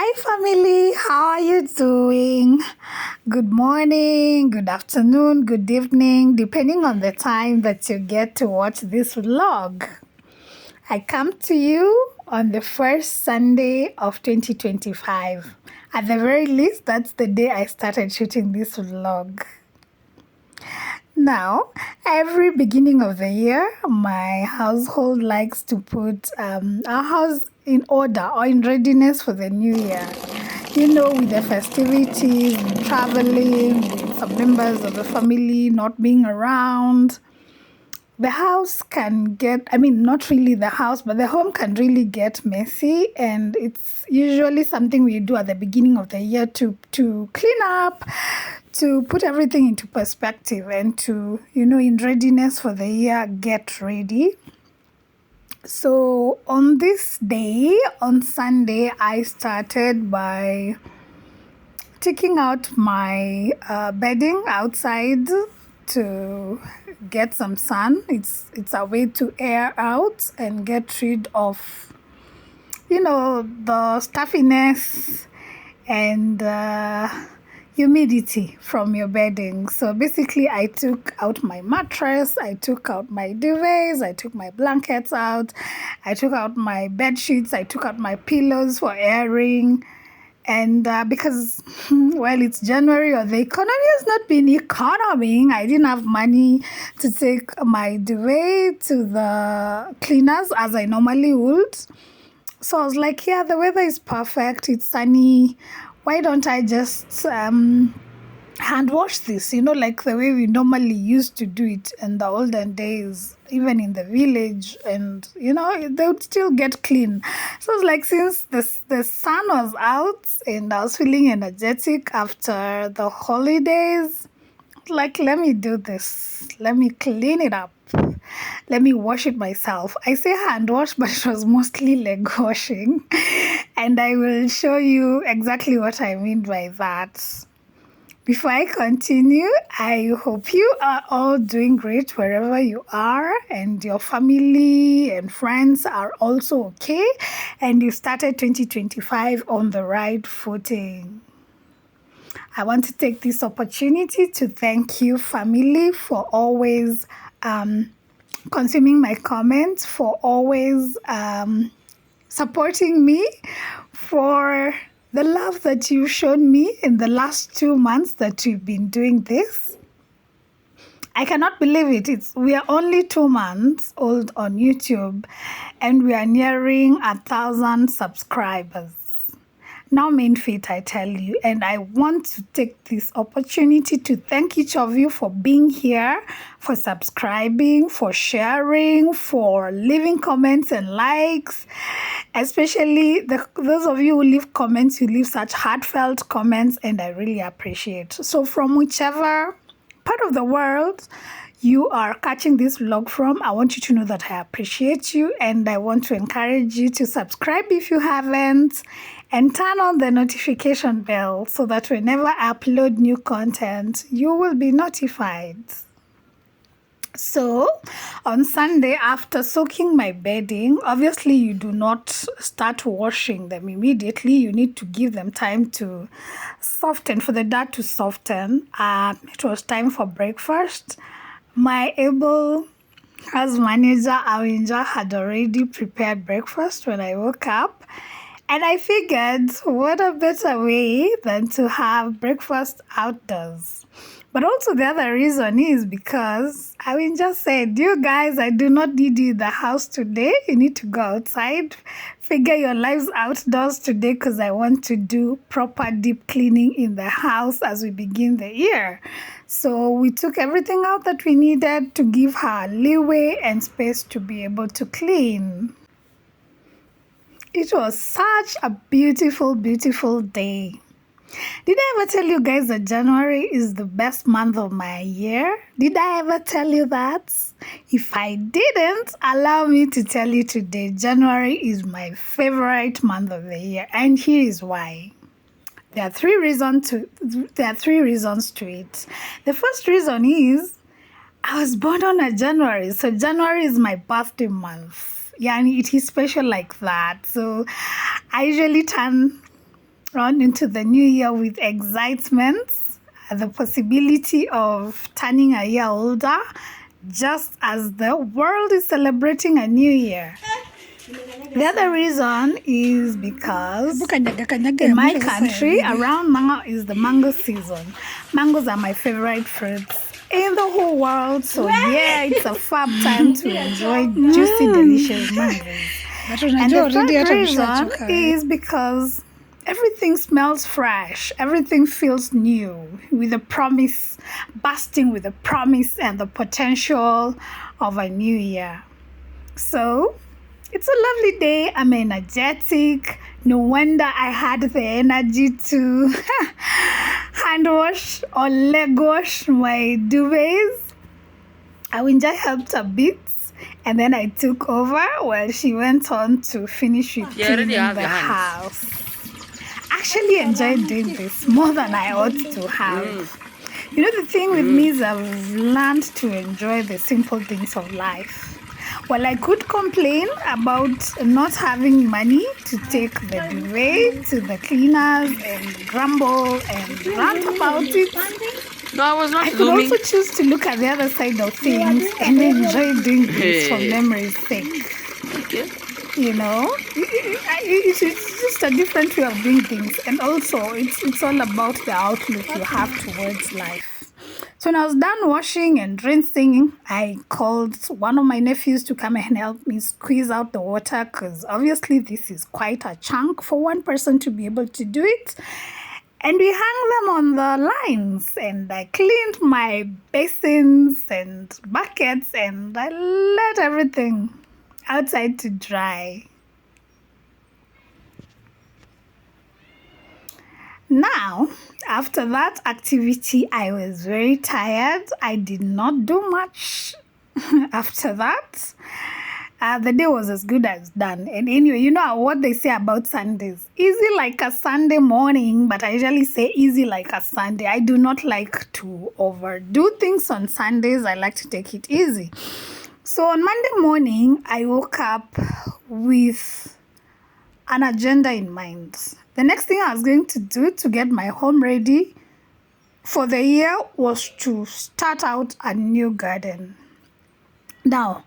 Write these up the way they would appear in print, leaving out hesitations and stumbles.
Hi, family. How are you doing? Good morning, good afternoon, good evening, depending on the time that you get to watch this vlog. I come to you on the first Sunday of 2025. At the very least, that's the day I started shooting this vlog. Now, every beginning of the year, my household likes to put our house in order or in readiness for the new year. You know, with the festivities, traveling, some members of the family not being around, the house can get, not really the house, but the home can really get messy. And it's usually something we do at the beginning of the year to clean up, to put everything into perspective and to, in readiness for the year, get ready. So on this day, on Sunday, I started by taking out my bedding outside to get some sun. It's a way to air out and get rid of, the stuffiness and humidity from your bedding. So basically, I took out my mattress, I took out my duvets, I took my blankets out, I took out my bed sheets, I took out my pillows for airing. And because, well, it's January or the economy has not been economing, I didn't have money to take my duvet to the cleaners as I normally would. So I was like, yeah, the weather is perfect. It's sunny. Why don't I just hand wash this, like the way we normally used to do it in the olden days, even in the village, and they would still get clean. So it's like, since the sun was out and I was feeling energetic after the holidays, like, let me do this, let me clean it up, let me wash it myself. I say hand wash, but it was mostly leg washing, and I will show you exactly what I mean by that. Before I continue, I hope you are all doing great wherever you are, and your family and friends are also okay, and you started 2025 on the right footing. I want to take this opportunity to thank you, family, for always consuming my comments, for always supporting me, for the love that you've shown me in the last 2 months that we've been doing this. I cannot believe it. We are only 2 months old on YouTube, and we are nearing 1,000 subscribers. Now main feat, I tell you, and I want to take this opportunity to thank each of you for being here, for subscribing, for sharing, for leaving comments and likes, especially those of you who leave comments. You leave such heartfelt comments, and I really appreciate. So from whichever part of the world you are catching this vlog from, I want you to know that I appreciate you, and I want to encourage you to subscribe if you haven't, and turn on the notification bell so that whenever I upload new content, you will be notified. So on Sunday, after soaking my bedding, obviously you do not start washing them immediately. You need to give them time to soften, for the dirt to soften. It was time for breakfast. My able house manager, Awinja, had already prepared breakfast when I woke up. And I figured, what a better way than to have breakfast outdoors. But also the other reason is because Awinja said, you guys, I do not need you in the house today. You need to go outside, figure your lives outdoors today, because I want to do proper deep cleaning in the house as we begin the year. So we took everything out that we needed to give her leeway and space to be able to clean. It was such a beautiful, beautiful day. Did I ever tell you guys that January is the best month of my year? Did I ever tell you that? If I didn't, allow me to tell you today, January is my favorite month of the year, and here is why. There are three reasons to it. The first reason is I was born on a January, so January is my birthday month. Yeah, and it is special like that. So I usually turn on into the new year with excitement, the possibility of turning a year older, just as the world is celebrating a new year. The other reason is because in my country, around now is the mango season. Mangoes are my favorite fruits in the whole world. So yeah, it's a fab time to enjoy juicy, delicious mangoes. And the third reason is because everything smells fresh, everything feels new, with the promise, bursting with the promise and the potential of a new year. So it's a lovely day. I'm energetic. No wonder I had the energy to hand wash or leg wash my duvets. Awinja helped a bit, and then I took over while she went on to finish with cleaning the house. Actually enjoyed doing this more than I ought to have. You know, the thing with me is I've learned to enjoy the simple things of life. Well, I could complain about not having money to take the duvet to the cleaners and grumble and rant about it. No, I was not I could also choose to look at the other side of things and enjoy doing this for memory's sake. Okay. You know, it's just a different way of doing things, and also it's all about the outlook you have towards life. So when I was done washing and rinsing, I called one of my nephews to come and help me squeeze out the water, because obviously this is quite a chunk for one person to be able to do it. And we hung them on the lines, and I cleaned my basins and buckets, and I let everything outside to dry. Now, after that activity, I was very tired. I did not do much after that. The day was as good as done. And anyway, you know what they say about Sundays. Easy like a Sunday morning, but I usually say easy like a Sunday. I do not like to overdo things on Sundays. I like to take it easy. So on Monday morning, I woke up with an agenda in mind. The next thing I was going to do to get my home ready for the year was to start out a new garden. Now,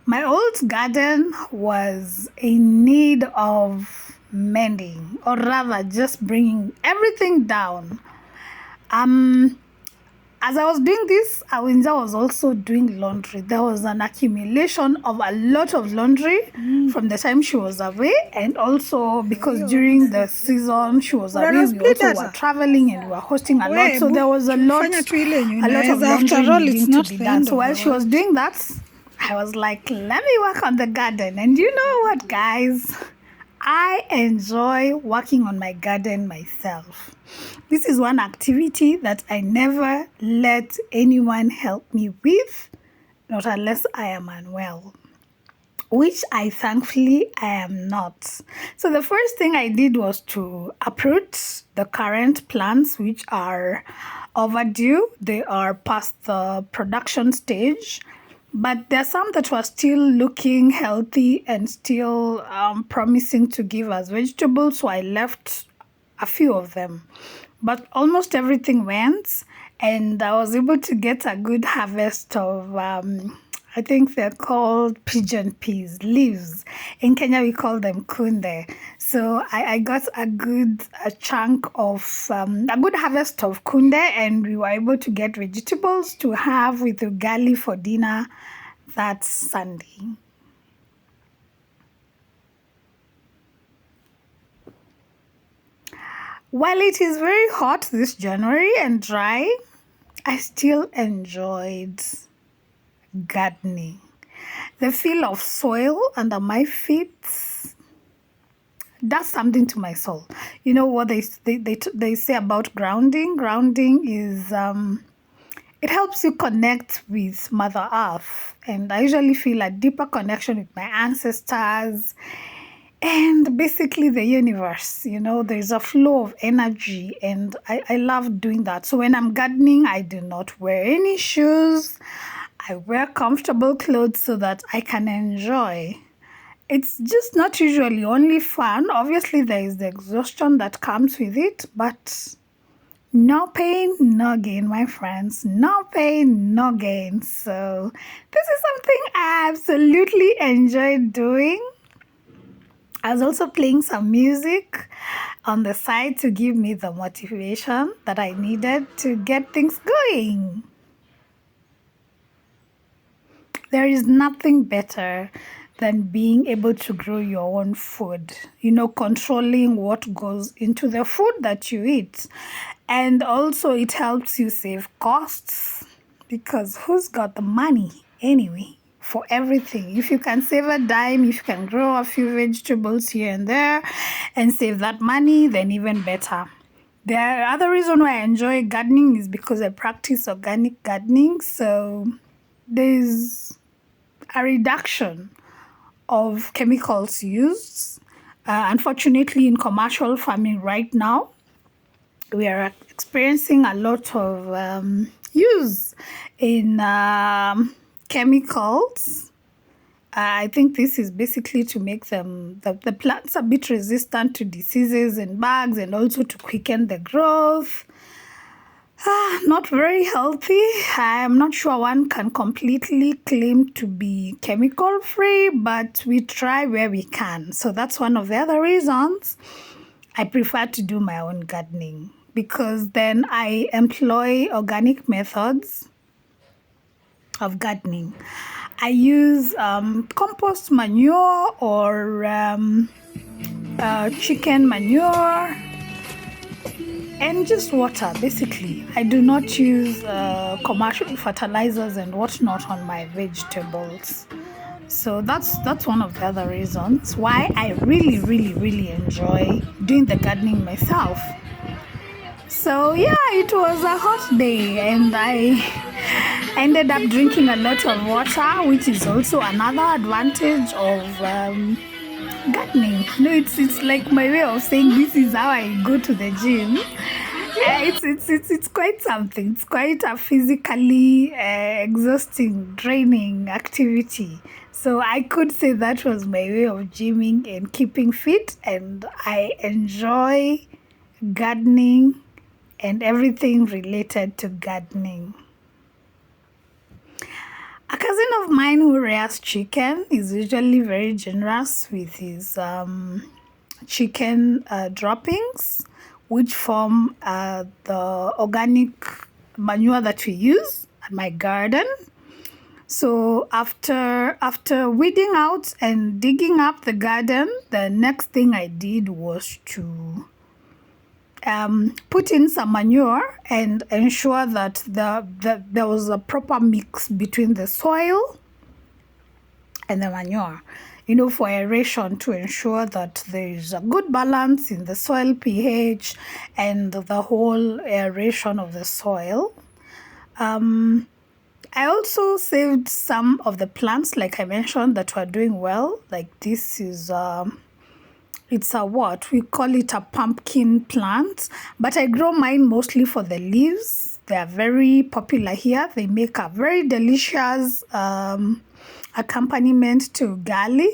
my old garden was in need of mending, or rather just bringing everything down. As I was doing this, Awinja was also doing laundry. There was an accumulation of a lot of laundry from the time she was away, and also because during the season she was away, we also were traveling and we were hosting a lot. So there was a lot of laundry needing to be done. So while she was doing that, I was like, let me work on the garden. And you know what, guys? I enjoy working on my garden myself. This is one activity that I never let anyone help me with, not unless I am unwell, which I thankfully I am not. So the first thing I did was to uproot the current plants which are overdue. They are past the production stage. But there are some that were still looking healthy and still promising to give us vegetables, so I left a few of them. But almost everything went, and I was able to get a good harvest of, I think they're called pigeon peas, leaves. In Kenya, we call them kunde. So I got a good chunk of, a good harvest of kunde, and we were able to get vegetables to have with ugali for dinner that Sunday. While it is very hot this January and dry, I still enjoyed gardening. The feel of soil under my feet does something to my soul. You know what they say about grounding? Grounding is it helps you connect with Mother Earth, and I usually feel a deeper connection with my ancestors and basically the universe. You know, there's a flow of energy, and I love doing that. So when I'm gardening, I do not wear any shoes. I wear comfortable clothes so that I can enjoy. it's just not usually only fun. Obviously, there is the exhaustion that comes with it, but no pain, no gain, my friends. No pain, no gain. So, this is something I absolutely enjoy doing. I was also playing some music on the side to give me the motivation that I needed to get things going. There is nothing better than being able to grow your own food, controlling what goes into the food that you eat. And also, it helps you save costs because who's got the money anyway for everything? If you can save a dime, if you can grow a few vegetables here and there and save that money, then even better. The other reason why I enjoy gardening is because I practice organic gardening. So there's a reduction of chemicals used. Unfortunately, in commercial farming right now, we are experiencing a lot of use in chemicals. I think this is basically to make the plants a bit resistant to diseases and bugs, and also to quicken the growth. Not very healthy. I'm not sure one can completely claim to be chemical free, but we try where we can. So that's one of the other reasons I prefer to do my own gardening, because then I employ organic methods of gardening. I use compost manure or chicken manure and just water, basically. I do not use commercial fertilizers and whatnot on my vegetables. So that's one of the other reasons why I really enjoy doing the gardening myself. So yeah, it was a hot day and I ended up drinking a lot of water, which is also another advantage of gardening. It's like my way of saying this is how I go to the gym. It's quite something. It's quite a physically exhausting, draining activity. So I could say that was my way of gymming and keeping fit, and I enjoy gardening and everything related to gardening. A cousin of mine who rears chicken is usually very generous with his chicken droppings, which form the organic manure that we use at my garden. So after weeding out and digging up the garden, the next thing I did was to put in some manure and ensure that there was a proper mix between the soil and the manure, for aeration, to ensure that there is a good balance in the soil pH and the whole aeration of the soil. I also saved some of the plants, like I mentioned, that were doing well. Like this is it's a what? We call it a pumpkin plant, but I grow mine mostly for the leaves. They are very popular here. They make a very delicious accompaniment to gali.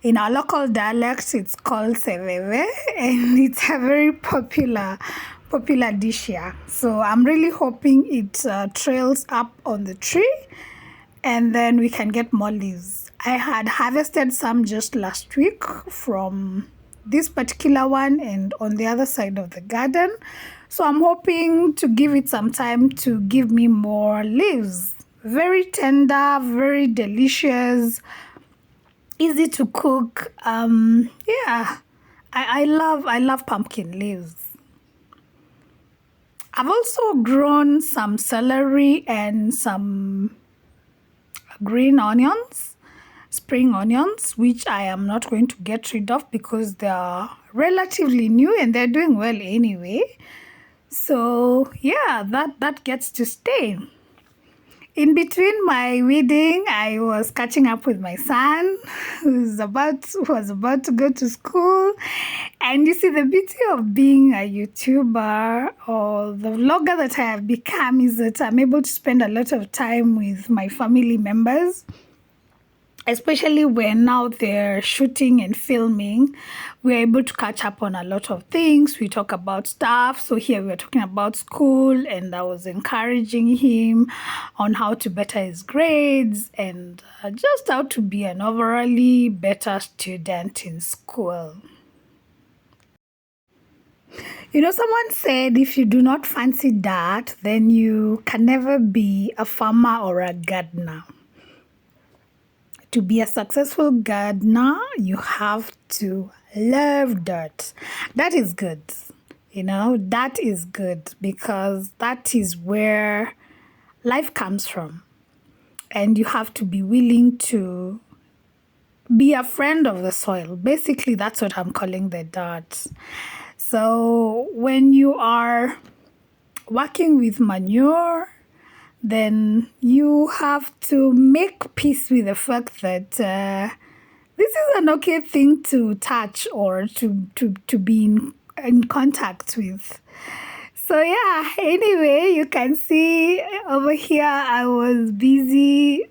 In our local dialect, it's called seveve, and it's a very popular dish here. So I'm really hoping it trails up on the tree, and then we can get more leaves. I had harvested some just last week from this particular one and on the other side of the garden. So I'm hoping to give it some time to give me more leaves. Very tender, very delicious, easy to cook. Yeah, I love pumpkin leaves. I've also grown some celery and some green onions, spring onions, which I am not going to get rid of because they are relatively new and they're doing well anyway. So yeah, that gets to stay. In between my weeding, I was catching up with my son who was about to go to school. And you see, the beauty of being a YouTuber or the vlogger that I have become is that I'm able to spend a lot of time with my family members. especially when now they're shooting and filming, we're able to catch up on a lot of things. We talk about stuff. So here we're talking about school, and I was encouraging him on how to better his grades and just how to be an overall better student in school. Someone said if you do not fancy that, then you can never be a farmer or a gardener. To be a successful gardener, you have to love dirt. That is good. That is good because that is where life comes from. And you have to be willing to be a friend of the soil. Basically, that's what I'm calling the dirt. So when you are working with manure, then you have to make peace with the fact that this is an okay thing to touch or to be in contact with. So yeah, anyway, you can see over here I was busy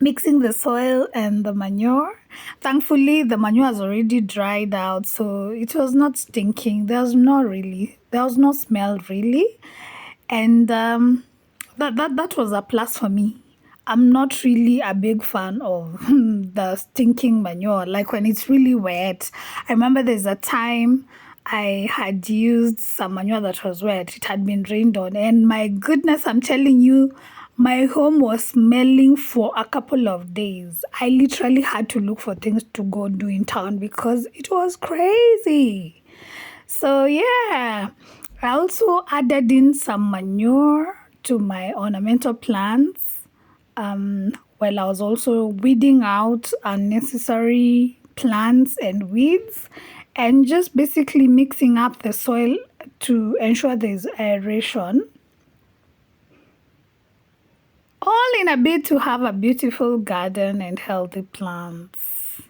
mixing the soil and the manure. Thankfully, the manure has already dried out, so it was not stinking. There was no smell really. And that was a plus for me. I'm not really a big fan of the stinking manure, like when it's really wet. I remember there's a time I had used some manure that was wet. It had been rained on, and my goodness, I'm telling you, my home was smelling for a couple of days. I literally had to look for things to go do in town because it was crazy. So yeah, I also added in some manure to my ornamental plants while I was also weeding out unnecessary plants and weeds, and just basically mixing up the soil to ensure there's aeration. All in a bid to have a beautiful garden and healthy plants.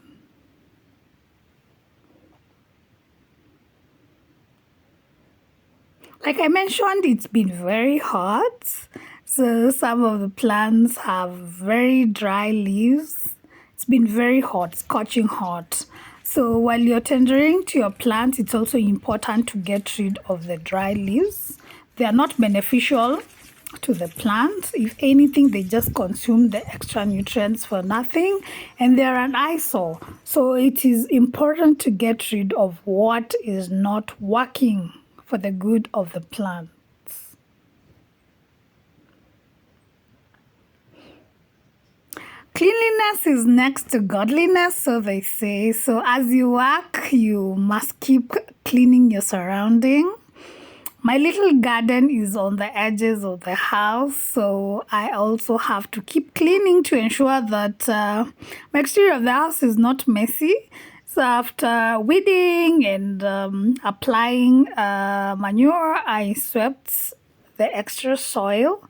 Like I mentioned, it's been very hot. So some of the plants have very dry leaves. It's been very hot, scorching hot. So while you're tendering to your plants, it's also important to get rid of the dry leaves. They are not beneficial to the plant. If anything, they just consume the extra nutrients for nothing, and they're an eyesore. So it is important to get rid of what is not working for the good of the plant. Cleanliness is next to godliness, so they say. So as you work, you must keep cleaning your surrounding. My little garden is on the edges of the house, so I also have to keep cleaning to ensure that my exterior of the house is not messy. So after weeding and applying manure, I swept the extra soil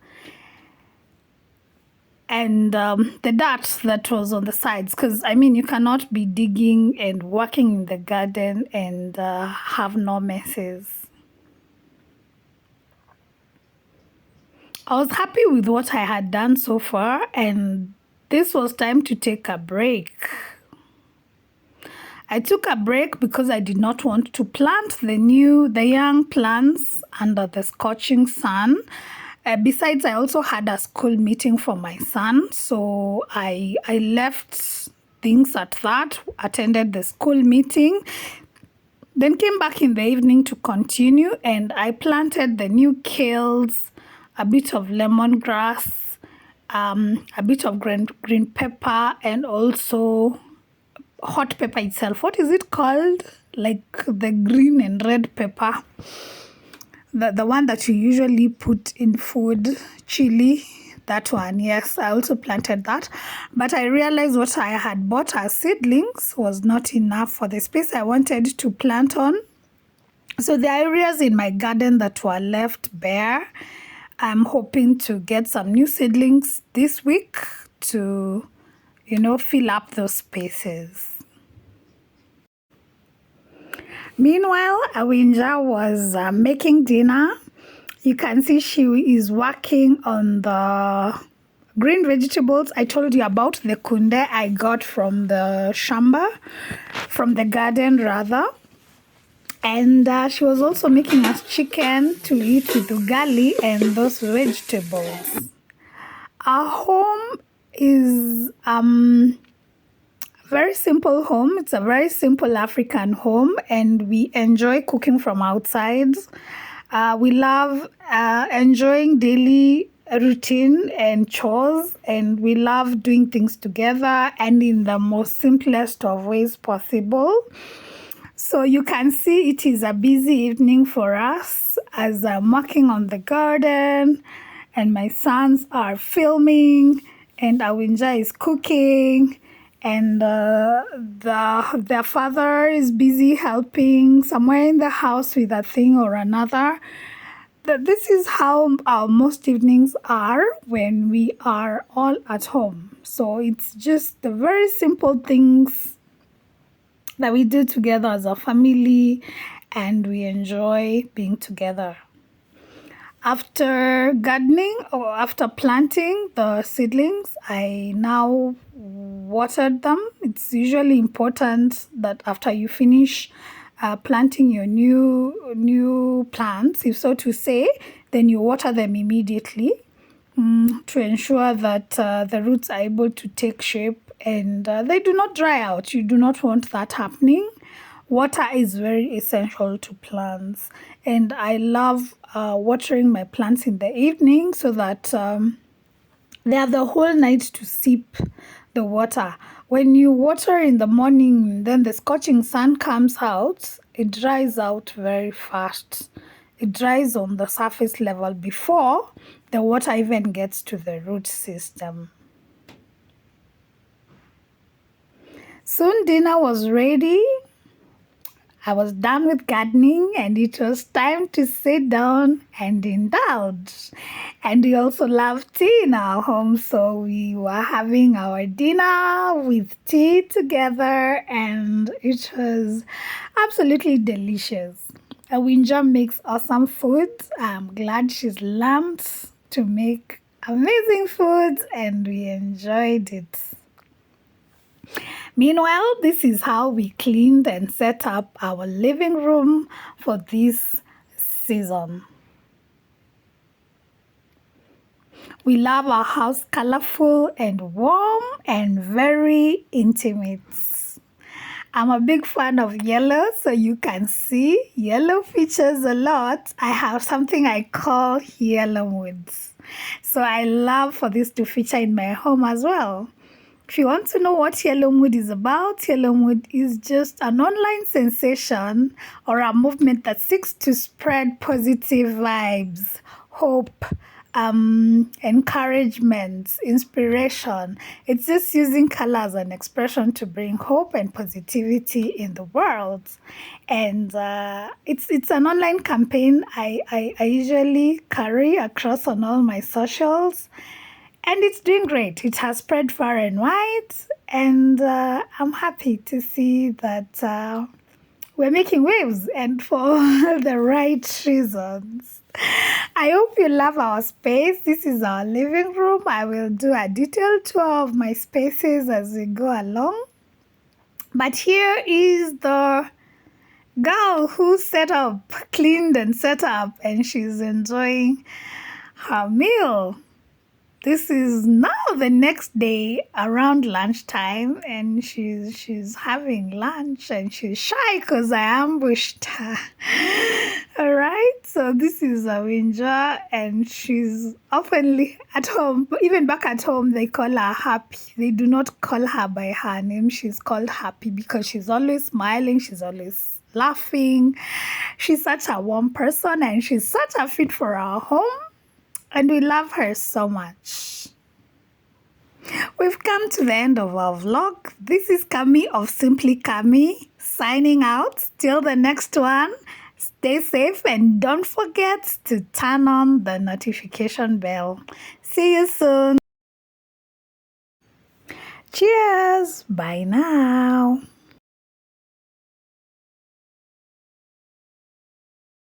and the dirt that was on the sides, because you cannot be digging and working in the garden and have no messes. I was happy with what I had done so far, and this was time to take a break. I took a break because I did not want to plant the young plants under the scorching sun. Besides, I also had a school meeting for my son, so I left things at that, attended the school meeting, then came back in the evening to continue, and I planted the new kales, a bit of lemongrass, a bit of green pepper, and also hot pepper itself. What is it called? Like the green and red pepper. The one that you usually put in food, chili, that one. Yes, I also planted that. But I realized what I had bought as seedlings was not enough for the space I wanted to plant on. So the areas in my garden that were left bare, I'm hoping to get some new seedlings this week to, fill up those spaces. Meanwhile, Awinja was making dinner. You can see she is working on the Green vegetables, I told you about the kunde I got from the shamba, from the garden rather. And she was also making us chicken to eat with ugali and those vegetables. Our home is very simple home. It's a very simple African home, and we enjoy cooking from outside. We love enjoying daily routine and chores, and we love doing things together and in the most simplest of ways possible. So you can see it is a busy evening for us as I'm working on the garden and my sons are filming and Awinja is cooking and their father is busy helping somewhere in the house with a thing or another. This is how our most evenings are when we are all at home. So it's just the very simple things that we do together as a family, and we enjoy being together. After gardening or after planting the seedlings, I now watered them. It's usually important that after you finish planting your new plants, if so to say, then you water them immediately to ensure that the roots are able to take shape and they do not dry out. You do not want that happening. Water is very essential to plants, and I love watering my plants in the evening so that they have the whole night to sip the water. When you water in the morning, then the scorching sun comes out, it dries out very fast. It dries on the surface level before the water even gets to the root system. Soon dinner was ready. I was done with gardening and it was time to sit down and indulge. And we also love tea in our home, so we were having our dinner with tea together and it was absolutely delicious. Awinja makes awesome food. I'm glad she's learned to make amazing food and we enjoyed it. Meanwhile, this is how we cleaned and set up our living room for this season. We love our house colorful and warm and very intimate. I'm a big fan of yellow, so you can see yellow features a lot. I have something I call yellow moods. So I love for this to feature in my home as well. If you want to know what Yellow Mood is about, Yellow Mood is just an online sensation or a movement that seeks to spread positive vibes, hope, encouragement, inspiration. It's just using color as an expression to bring hope and positivity in the world. And it's an online campaign I usually carry across on all my socials. And it's doing great. It has spread far and wide. And I'm happy to see that we're making waves and for the right reasons. I hope you love our space. This is our living room. I will do a detailed tour of my spaces as we go along. But here is the girl who cleaned and set up, and she's enjoying her meal. This is now the next day around lunchtime, and she's having lunch and she's shy because I ambushed her. All right, so this is Awinja and she's openly at home, but even back at home they call her Happy. They do not call her by her name. She's called Happy because she's always smiling, she's always laughing. She's such a warm person and she's such a fit for our home. And we love her so much. We've come to the end of our vlog. This is Kami of Simply Kami signing out. Till the next one, stay safe and don't forget to turn on the notification bell. See you soon. Cheers. Bye now.